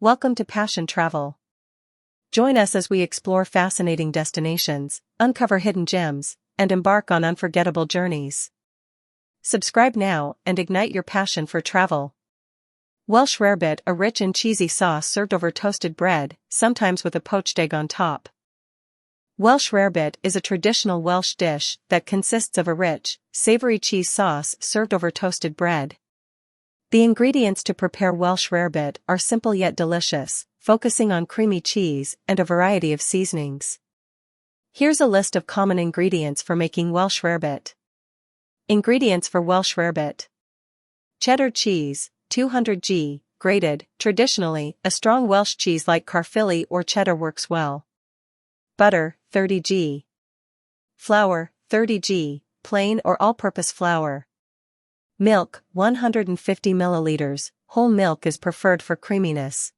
Welcome to Passion Travel. Join us as we explore fascinating destinations, uncover hidden gems, and embark on unforgettable journeys. Subscribe now and ignite your passion for travel. Welsh rarebit, a rich and cheesy sauce served over toasted bread, sometimes with a poached egg on top. Welsh rarebit is a traditional Welsh dish that consists of a rich, savory cheese sauce served over toasted bread. The ingredients to prepare Welsh rarebit are simple yet delicious, focusing on creamy cheese and a variety of seasonings. Here's a list of common ingredients for making Welsh rarebit. Ingredients for Welsh rarebit: cheddar cheese, 200 g, grated. Traditionally, a strong Welsh cheese like Caerphilly or cheddar works well. Butter, 30 g. Flour, 30 g, plain or all-purpose flour. Milk, 150 milliliters, whole milk is preferred for creaminess.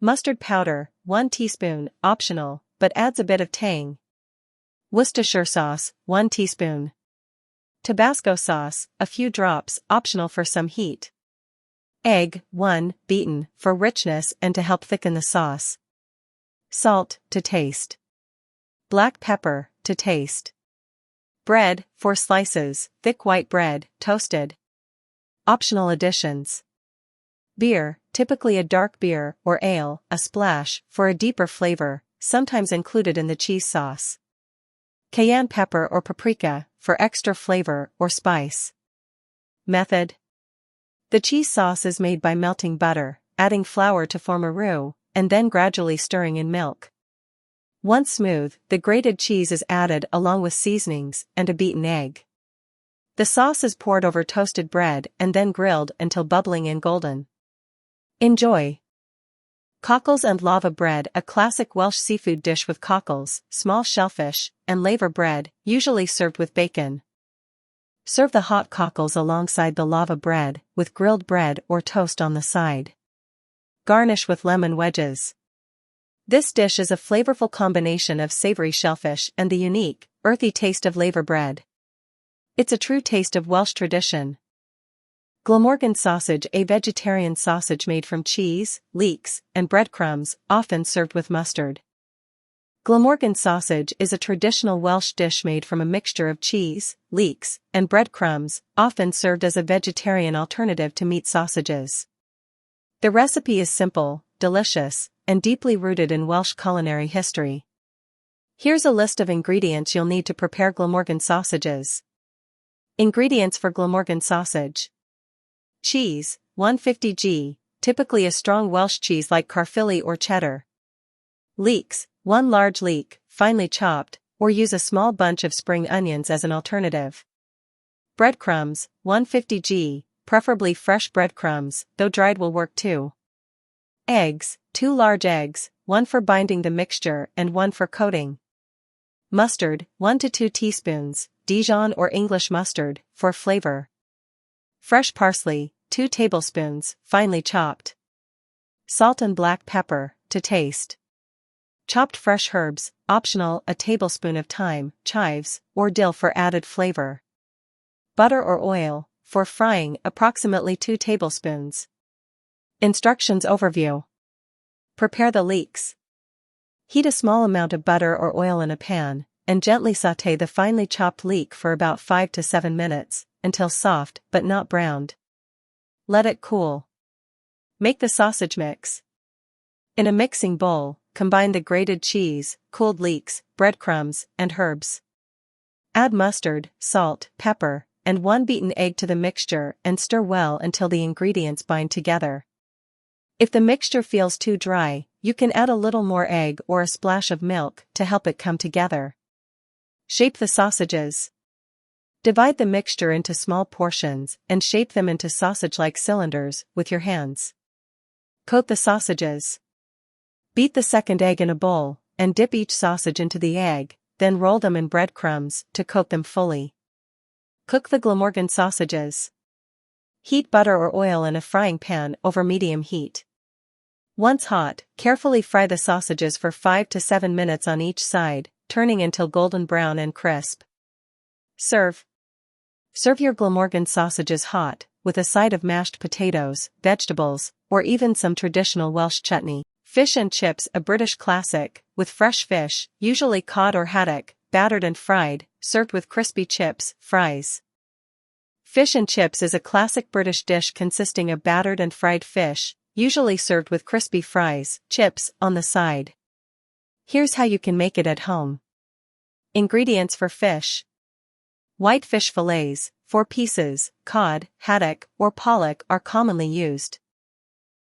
Mustard powder, 1 teaspoon, optional, but adds a bit of tang. Worcestershire sauce, 1 teaspoon. Tabasco sauce, a few drops, optional for some heat. Egg, 1, beaten, for richness and to help thicken the sauce. Salt, to taste. Black pepper, to taste. Bread, 4 slices, thick white bread, toasted. Optional additions. Beer, typically a dark beer or ale, a splash, for a deeper flavor, sometimes included in the cheese sauce. Cayenne pepper or paprika, for extra flavor or spice. Method: the cheese sauce is made by melting butter, adding flour to form a roux, and then gradually stirring in milk. Once smooth, the grated cheese is added along with seasonings and a beaten egg. The sauce is poured over toasted bread and then grilled until bubbling and golden. Enjoy! Cockles and lava bread, a classic Welsh seafood dish with cockles, small shellfish, and laver bread, usually served with bacon. Serve the hot cockles alongside the lava bread, with grilled bread or toast on the side. Garnish with lemon wedges. This dish is a flavorful combination of savory shellfish and the unique, earthy taste of laver bread. It's a true taste of Welsh tradition. Glamorgan sausage, a vegetarian sausage made from cheese, leeks, and breadcrumbs, often served with mustard. Glamorgan sausage is a traditional Welsh dish made from a mixture of cheese, leeks, and breadcrumbs, often served as a vegetarian alternative to meat sausages. The recipe is simple, delicious, and deeply rooted in Welsh culinary history. Here's a list of ingredients you'll need to prepare Glamorgan sausages. Ingredients for Glamorgan sausage: cheese, 150 g, typically a strong Welsh cheese like Caerphilly or cheddar. Leeks, 1 large leek, finely chopped, or use a small bunch of spring onions as an alternative. Breadcrumbs, 150 g, preferably fresh breadcrumbs, though dried will work too. Eggs, 2 large eggs, 1 for binding the mixture and 1 for coating. Mustard, 1 to 2 teaspoons, Dijon or English mustard, for flavor. Fresh parsley, 2 tablespoons, finely chopped. Salt and black pepper, to taste. Chopped fresh herbs, optional, a tablespoon of thyme, chives, or dill for added flavor. Butter or oil, for frying, approximately 2 tablespoons. Instructions overview. Prepare the leeks. Heat a small amount of butter or oil in a pan, and gently sauté the finely chopped leek for about 5 to 7 minutes, until soft but not browned. Let it cool. Make the sausage mix. In a mixing bowl, combine the grated cheese, cooled leeks, breadcrumbs, and herbs. Add mustard, salt, pepper, and 1 beaten egg to the mixture and stir well until the ingredients bind together. If the mixture feels too dry, you can add a little more egg or a splash of milk to help it come together. Shape the sausages. Divide the mixture into small portions and shape them into sausage-like cylinders with your hands. Coat the sausages. Beat the second egg in a bowl, and dip each sausage into the egg, then roll them in breadcrumbs to coat them fully. Cook the Glamorgan sausages. Heat butter or oil in a frying pan over medium heat. Once hot, carefully fry the sausages for 5 to 7 minutes on each side, turning until golden brown and crisp. Serve. Serve your Glamorgan sausages hot, with a side of mashed potatoes, vegetables, or even some traditional Welsh chutney. Fish and chips, a British classic, with fresh fish, usually cod or haddock, battered and fried, served with crispy chips, fries. Fish and chips is a classic British dish consisting of battered and fried fish, usually served with crispy fries, chips, on the side. Here's how you can make it at home. Ingredients for fish. White fish fillets, 4 pieces, cod, haddock, or pollock are commonly used.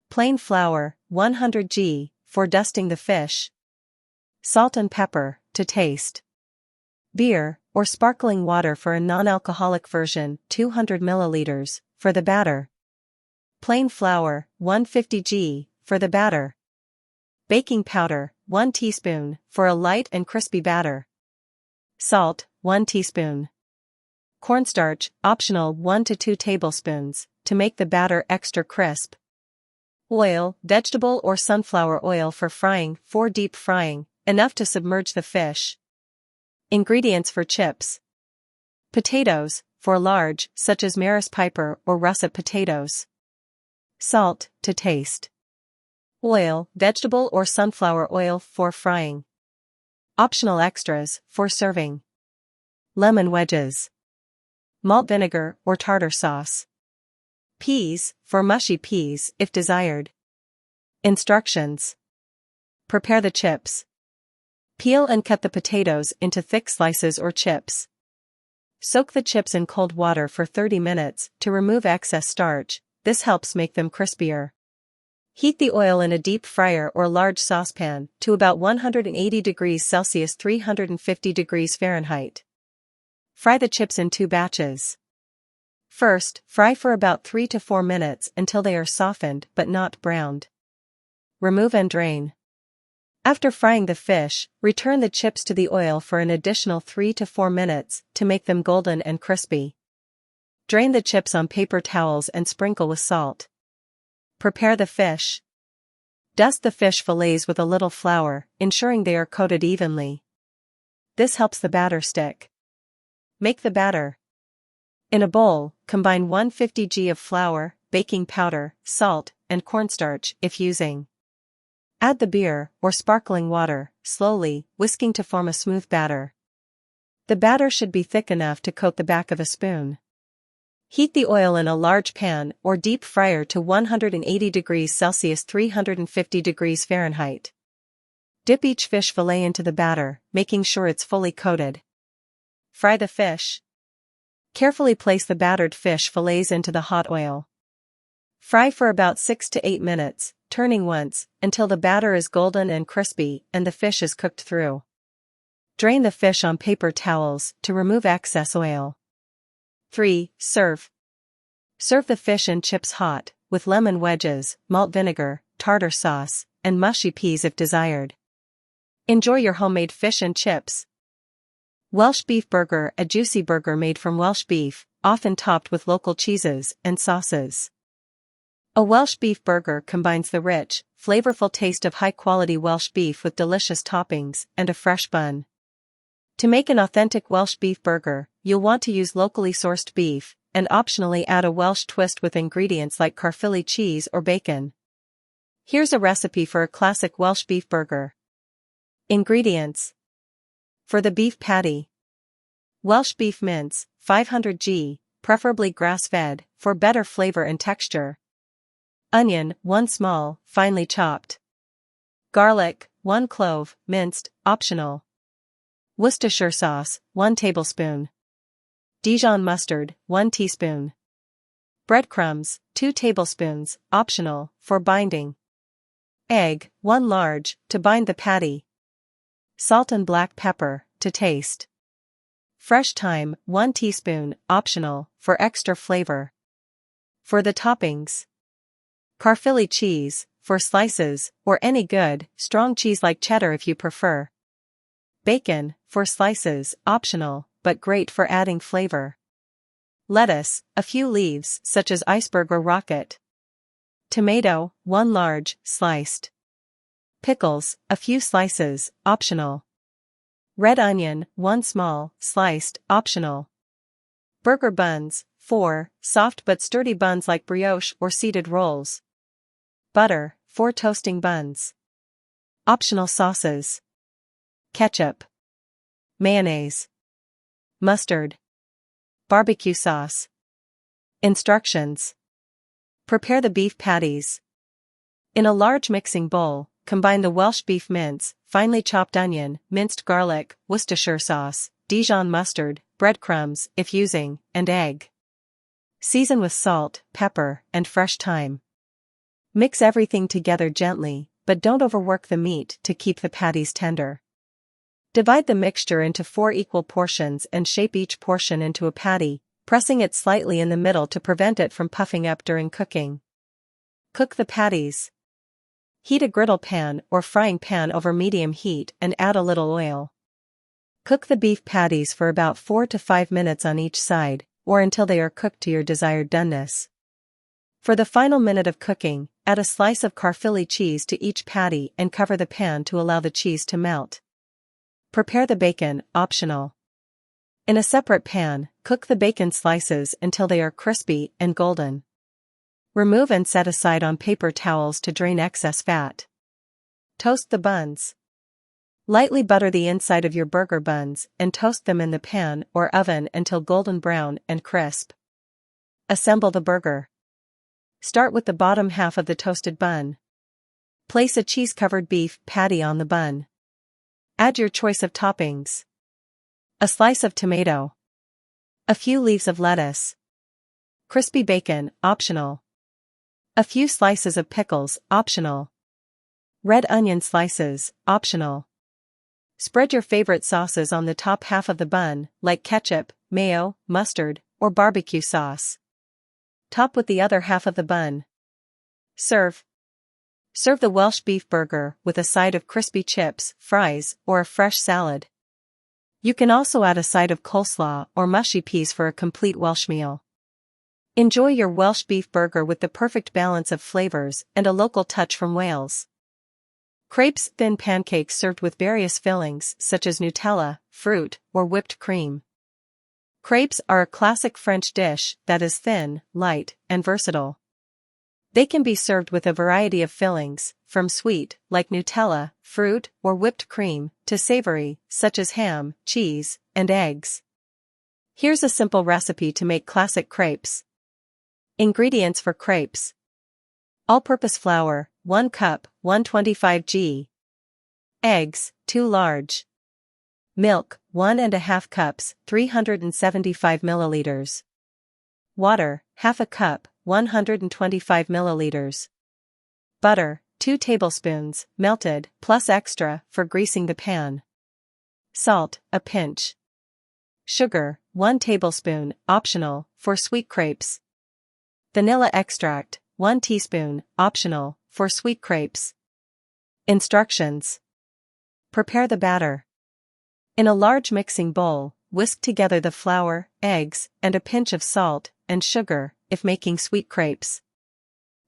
Plain flour, 100 g, for dusting the fish. Salt and pepper, to taste. Beer, or sparkling water for a non-alcoholic version, 200 milliliters, for the batter. Plain flour, 150 g, for the batter. Baking powder, 1 teaspoon, for a light and crispy batter. Salt, 1 teaspoon. Cornstarch, optional, 1 to 2 tablespoons, to make the batter extra crisp. Oil, vegetable or sunflower oil for frying, for deep frying, enough to submerge the fish. Ingredients for chips. Potatoes, for large, such as Maris Piper or russet potatoes. Salt, to taste. Oil, vegetable or sunflower oil for frying. Optional extras, for serving. Lemon wedges. Malt vinegar or tartar sauce. Peas, for mushy peas, if desired. Instructions. Prepare the chips. Peel and cut the potatoes into thick slices or chips. Soak the chips in cold water for 30 minutes to remove excess starch. This helps make them crispier. Heat the oil in a deep fryer or large saucepan to about 180 degrees Celsius 350 degrees Fahrenheit. Fry the chips in 2 batches. First, fry for about 3 to 4 minutes until they are softened but not browned. Remove and drain. After frying the fish, return the chips to the oil for an additional 3 to 4 minutes to make them golden and crispy. Drain the chips on paper towels and sprinkle with salt. Prepare the fish. Dust the fish fillets with a little flour, ensuring they are coated evenly. This helps the batter stick. Make the batter. In a bowl, combine 150 g of flour, baking powder, salt, and cornstarch, if using. Add the beer, or sparkling water, slowly, whisking to form a smooth batter. The batter should be thick enough to coat the back of a spoon. Heat the oil in a large pan or deep fryer to 180 degrees Celsius 350 degrees Fahrenheit. Dip each fish fillet into the batter, making sure it's fully coated. Fry the fish. Carefully place the battered fish fillets into the hot oil. Fry for about 6 to 8 minutes, turning once, until the batter is golden and crispy and the fish is cooked through. Drain the fish on paper towels to remove excess oil. 3. Serve. Serve the fish and chips hot, with lemon wedges, malt vinegar, tartar sauce, and mushy peas if desired. Enjoy your homemade fish and chips. Welsh beef burger, a juicy burger made from Welsh beef, often topped with local cheeses and sauces. A Welsh beef burger combines the rich, flavorful taste of high-quality Welsh beef with delicious toppings and a fresh bun. To make an authentic Welsh beef burger, you'll want to use locally sourced beef, and optionally add a Welsh twist with ingredients like Caerphilly cheese or bacon. Here's a recipe for a classic Welsh beef burger. Ingredients. For the beef patty. Welsh beef mince, 500 g, preferably grass-fed, for better flavor and texture. Onion, 1 small, finely chopped. Garlic, 1 clove, minced, optional. Worcestershire sauce, 1 tablespoon. Dijon mustard, 1 teaspoon. Breadcrumbs, 2 tablespoons, optional, for binding. Egg, 1 large, to bind the patty. Salt and black pepper, to taste. Fresh thyme, 1 teaspoon, optional, for extra flavor. For the toppings. Caerphilly cheese, for slices, or any good, strong cheese like cheddar if you prefer. Bacon, for slices, optional, but great for adding flavor. Lettuce, a few leaves, such as iceberg or rocket. Tomato, 1 large, sliced. Pickles, a few slices, optional. Red onion, 1 small, sliced, optional. Burger buns, 4, soft but sturdy buns like brioche or seeded rolls. Butter, for toasting buns. Optional sauces: ketchup, mayonnaise, mustard, barbecue sauce. Instructions: prepare the beef patties. In a large mixing bowl, combine the Welsh beef mince, finely chopped onion, minced garlic, Worcestershire sauce, Dijon mustard, breadcrumbs, if using, and egg. Season with salt, pepper, and fresh thyme. Mix everything together gently, but don't overwork the meat to keep the patties tender. Divide the mixture into 4 equal portions and shape each portion into a patty, pressing it slightly in the middle to prevent it from puffing up during cooking. Cook the patties. Heat a griddle pan or frying pan over medium heat and add a little oil. Cook the beef patties for about 4 to 5 minutes on each side, or until they are cooked to your desired doneness. For the final minute of cooking, add a slice of Carfilly cheese to each patty and cover the pan to allow the cheese to melt. Prepare the bacon, optional. In a separate pan, cook the bacon slices until they are crispy and golden. Remove and set aside on paper towels to drain excess fat. Toast the buns. Lightly butter the inside of your burger buns and toast them in the pan or oven until golden brown and crisp. Assemble the burger. Start with the bottom half of the toasted bun. Place a cheese-covered beef patty on the bun. Add your choice of toppings: a slice of tomato, a few leaves of lettuce, crispy bacon, optional, a few slices of pickles, optional, red onion slices, optional. Spread your favorite sauces on the top half of the bun, like ketchup, mayo, mustard, or barbecue sauce. Top with the other half of the bun. Serve. Serve the Welsh beef burger with a side of crispy chips, fries, or a fresh salad. You can also add a side of coleslaw or mushy peas for a complete Welsh meal. Enjoy your Welsh beef burger with the perfect balance of flavors and a local touch from Wales. Crepes, thin pancakes served with various fillings such as Nutella, fruit, or whipped cream. Crepes are a classic French dish that is thin, light, and versatile. They can be served with a variety of fillings, from sweet, like Nutella, fruit, or whipped cream, to savory, such as ham, cheese, and eggs. Here's a simple recipe to make classic crepes. Ingredients for crepes: all-purpose flour, 1 cup, 125 g. Eggs, 2 large. Milk, 1½ cups, 375 milliliters. Water, half a cup, 125 milliliters. Butter, 2 tablespoons, melted, plus extra, for greasing the pan. Salt, a pinch. Sugar, 1 tablespoon, optional, for sweet crepes. Vanilla extract, 1 teaspoon, optional, for sweet crepes. Instructions: prepare the batter. In a large mixing bowl, whisk together the flour, eggs, and a pinch of salt and sugar, if making sweet crepes.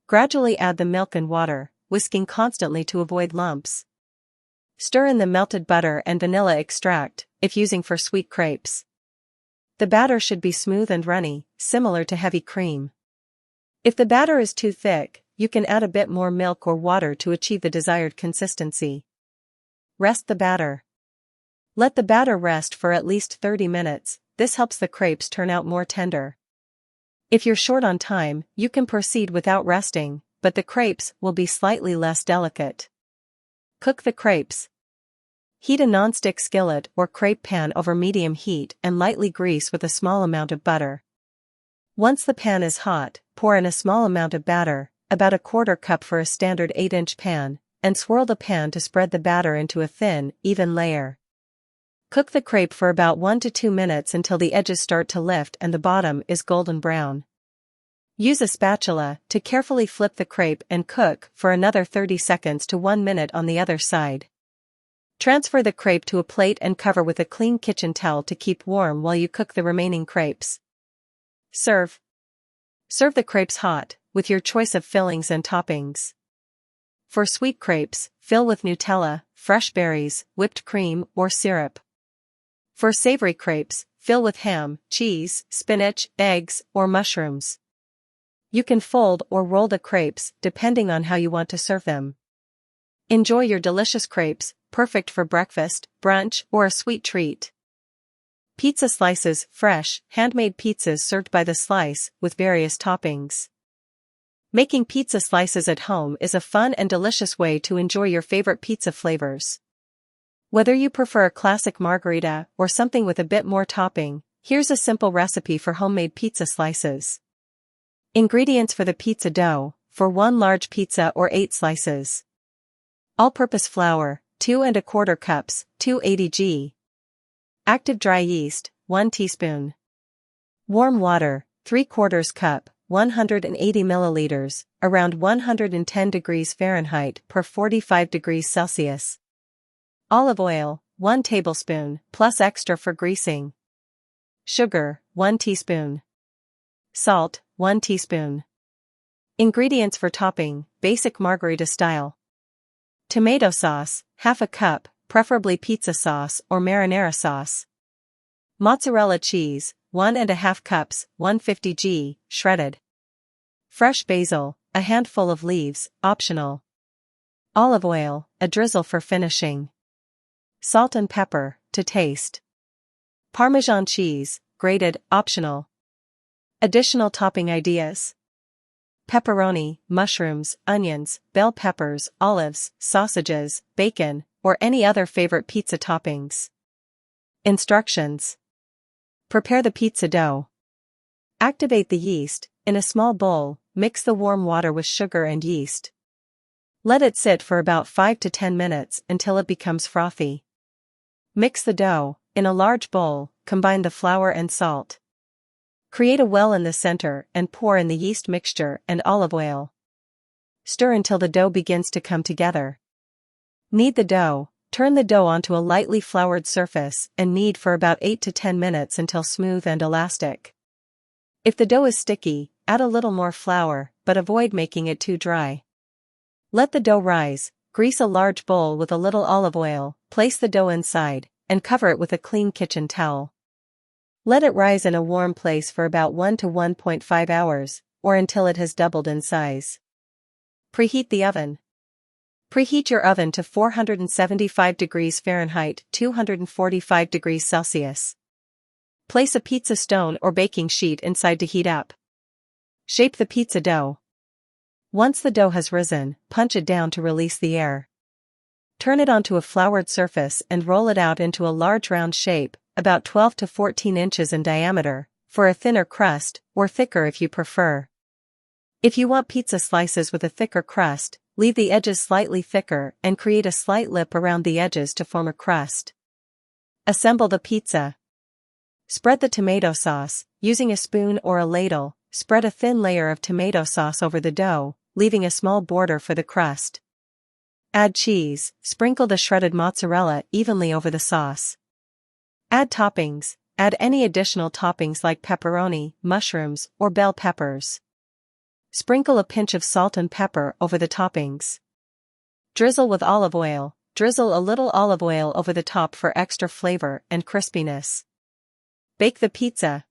Gradually add the milk and water, whisking constantly to avoid lumps. Stir in the melted butter and vanilla extract, if using for sweet crepes. The batter should be smooth and runny, similar to heavy cream. If the batter is too thick, you can add a bit more milk or water to achieve the desired consistency. Rest the batter. Let the batter rest for at least 30 minutes, this helps the crepes turn out more tender. If you're short on time, you can proceed without resting, but the crepes will be slightly less delicate. Cook the crepes. Heat a non-stick skillet or crepe pan over medium heat and lightly grease with a small amount of butter. Once the pan is hot, pour in a small amount of batter, about a quarter cup for a standard 8-inch pan, and swirl the pan to spread the batter into a thin, even layer. Cook the crepe for about 1 to 2 minutes until the edges start to lift and the bottom is golden brown. Use a spatula to carefully flip the crepe and cook for another 30 seconds to 1 minute on the other side. Transfer the crepe to a plate and cover with a clean kitchen towel to keep warm while you cook the remaining crepes. Serve. Serve the crepes hot, with your choice of fillings and toppings. For sweet crepes, fill with Nutella, fresh berries, whipped cream, or syrup. For savory crepes, fill with ham, cheese, spinach, eggs, or mushrooms. You can fold or roll the crepes depending on how you want to serve them. Enjoy your delicious crepes, perfect for breakfast, brunch, or a sweet treat. Pizza slices, fresh, handmade pizzas served by the slice with various toppings. Making pizza slices at home is a fun and delicious way to enjoy your favorite pizza flavors. Whether you prefer a classic margherita or something with a bit more topping, here's a simple recipe for homemade pizza slices. Ingredients for the pizza dough: for 1 large pizza or 8 slices. All-purpose flour, 2 1/4 cups, 280 g. Active dry yeast, 1 teaspoon. Warm water, 3/4 cup, 180 milliliters, around 110 degrees Fahrenheit per 45 degrees Celsius. Olive oil, 1 tablespoon, plus extra for greasing. Sugar, 1 teaspoon. Salt, 1 teaspoon. Ingredients for topping: basic margherita style. Tomato sauce, half a cup, preferably pizza sauce or marinara sauce. Mozzarella cheese, 1 1/2 cups, 150 g, shredded. Fresh basil, a handful of leaves, optional. Olive oil, a drizzle for finishing. Salt and pepper, to taste. Parmesan cheese, grated, optional. Additional topping ideas: pepperoni, mushrooms, onions, bell peppers, olives, sausages, bacon, or any other favorite pizza toppings. Instructions. Prepare the pizza dough. Activate the yeast. In a small bowl, mix the warm water with sugar and yeast. Let it sit for about 5 to 10 minutes until it becomes frothy. Mix the dough. In a large bowl, combine the flour and salt. Create a well in the center and pour in the yeast mixture and olive oil. Stir until the dough begins to come together. Knead the dough. Turn the dough onto a lightly floured surface and knead for about 8 to 10 minutes until smooth and elastic. If the dough is sticky, add a little more flour, but avoid making it too dry. Let the dough rise. Grease a large bowl with a little olive oil, place the dough inside, and cover it with a clean kitchen towel. Let it rise in a warm place for about 1 to 1.5 hours, or until it has doubled in size. Preheat the oven. Preheat your oven to 475 degrees Fahrenheit, 245 degrees Celsius. Place a pizza stone or baking sheet inside to heat up. Shape the pizza dough. Once the dough has risen, punch it down to release the air. Turn it onto a floured surface and roll it out into a large round shape, about 12 to 14 inches in diameter, for a thinner crust, or thicker if you prefer. If you want pizza slices with a thicker crust, leave the edges slightly thicker and create a slight lip around the edges to form a crust. Assemble the pizza. Spread the tomato sauce. Using a spoon or a ladle, spread a thin layer of tomato sauce over the dough, leaving a small border for the crust. Add cheese. Sprinkle the shredded mozzarella evenly over the sauce. Add toppings. Add any additional toppings like pepperoni, mushrooms, or bell peppers. Sprinkle a pinch of salt and pepper over the toppings. Drizzle with olive oil. Drizzle a little olive oil over the top for extra flavor and crispiness. Bake the pizza.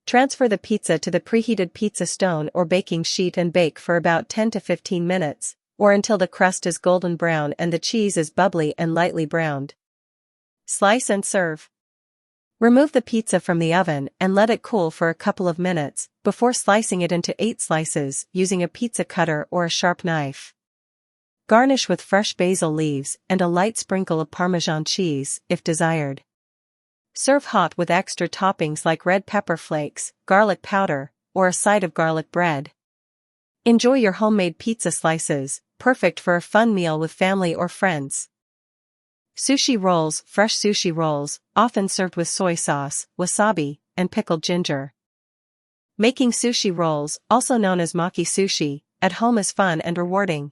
Transfer the pizza to the preheated pizza stone or baking sheet and bake for about 10 to 15 minutes, or until the crust is golden brown and the cheese is bubbly and lightly browned. Slice and serve. Remove the pizza from the oven and let it cool for a couple of minutes, before slicing it into 8 slices using a pizza cutter or a sharp knife. Garnish with fresh basil leaves and a light sprinkle of Parmesan cheese, if desired. Serve hot with extra toppings like red pepper flakes, garlic powder, or a side of garlic bread. Enjoy your homemade pizza slices, perfect for a fun meal with family or friends. Sushi rolls. Fresh sushi rolls, often served with soy sauce, wasabi, and pickled ginger. Making sushi rolls, also known as maki sushi, at home is fun and rewarding.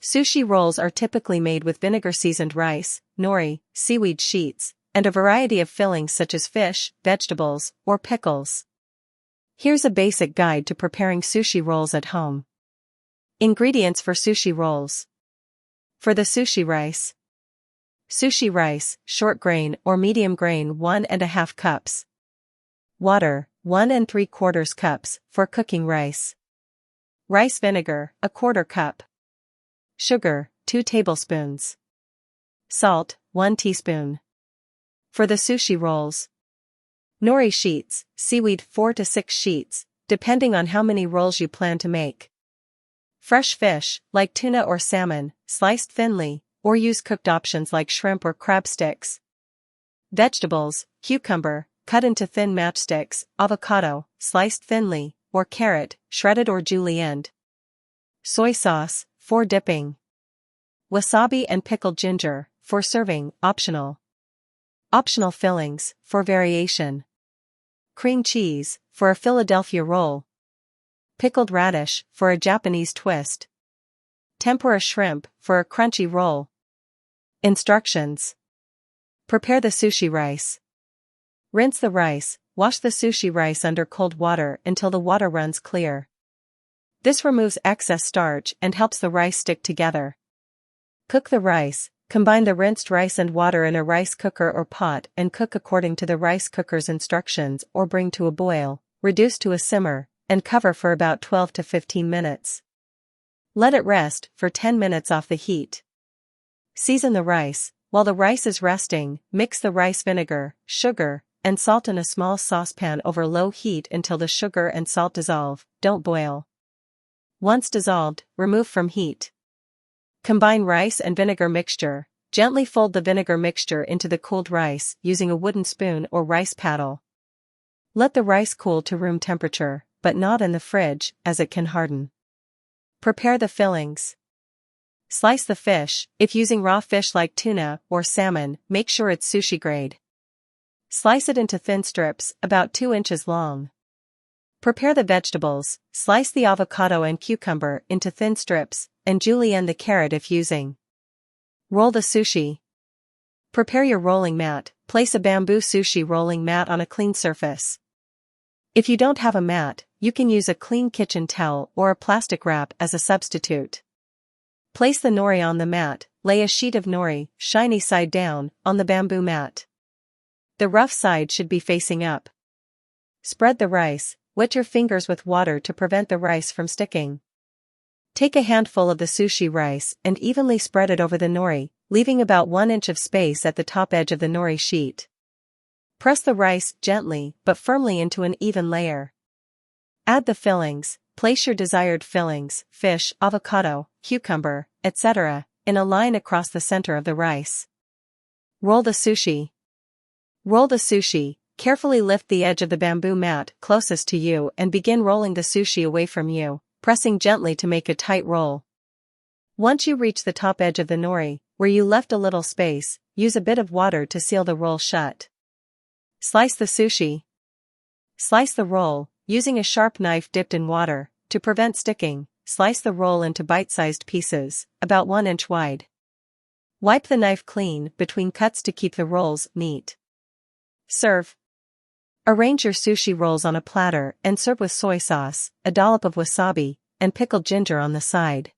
Sushi rolls are typically made with vinegar-seasoned rice, nori, seaweed sheets, and a variety of fillings such as fish, vegetables, or pickles. Here's a basic guide to preparing sushi rolls at home. Ingredients for sushi rolls. For the sushi rice. Sushi rice, short grain or medium grain 1 1/2 cups. Water, 1 3/4 cups, for cooking rice. Rice vinegar, 1/4 cup. Sugar, 2 tablespoons. Salt, 1 teaspoon. For the sushi rolls. Nori sheets, seaweed 4 to 6 sheets, depending on how many rolls you plan to make. Fresh fish, like tuna or salmon, sliced thinly, or use cooked options like shrimp or crab sticks. Vegetables, cucumber, cut into thin matchsticks, avocado, sliced thinly, or carrot, shredded or julienned. Soy sauce, for dipping. Wasabi and pickled ginger, for serving, optional. Optional fillings, for variation. Cream cheese, for a Philadelphia roll. Pickled radish, for a Japanese twist. Tempura shrimp, for a crunchy roll. Instructions. Prepare the sushi rice. Rinse the rice, wash the sushi rice under cold water until the water runs clear. This removes excess starch and helps the rice stick together. Cook the rice, combine the rinsed rice and water in a rice cooker or pot and cook according to the rice cooker's instructions or bring to a boil, reduce to a simmer, and cover for about 12 to 15 minutes. Let it rest for 10 minutes off the heat. Season the rice. While the rice is resting, mix the rice vinegar, sugar, and salt in a small saucepan over low heat until the sugar and salt dissolve, don't boil. Once dissolved, remove from heat. Combine rice and vinegar mixture. Gently fold the vinegar mixture into the cooled rice using a wooden spoon or rice paddle. Let the rice cool to room temperature, but not in the fridge, as it can harden. Prepare the fillings. Slice the fish. If using raw fish like tuna or salmon, make sure it's sushi grade. Slice it into thin strips, about 2 inches long. Prepare the vegetables. Slice the avocado and cucumber into thin strips, and julienne the carrot if using. Roll the sushi. Prepare your rolling mat. Place a bamboo sushi rolling mat on a clean surface. If you don't have a mat, you can use a clean kitchen towel or a plastic wrap as a substitute. Place the nori on the mat. Lay a sheet of nori, shiny side down, on the bamboo mat. The rough side should be facing up. Spread the rice. Wet your fingers with water to prevent the rice from sticking. Take a handful of the sushi rice and evenly spread it over the nori, leaving about 1 inch of space at the top edge of the nori sheet. Press the rice gently but firmly into an even layer. Add the fillings. Place your desired fillings, fish, avocado, cucumber, etc., in a line across the center of the rice. Roll the sushi. Roll the sushi. Carefully lift the edge of the bamboo mat closest to you and begin rolling the sushi away from you, pressing gently to make a tight roll. Once you reach the top edge of the nori, where you left a little space, use a bit of water to seal the roll shut. Slice the sushi. Slice the roll. Using a sharp knife dipped in water, to prevent sticking, slice the roll into bite-sized pieces, about 1 inch wide. Wipe the knife clean between cuts to keep the rolls neat. Serve. Arrange your sushi rolls on a platter and serve with soy sauce, a dollop of wasabi, and pickled ginger on the side.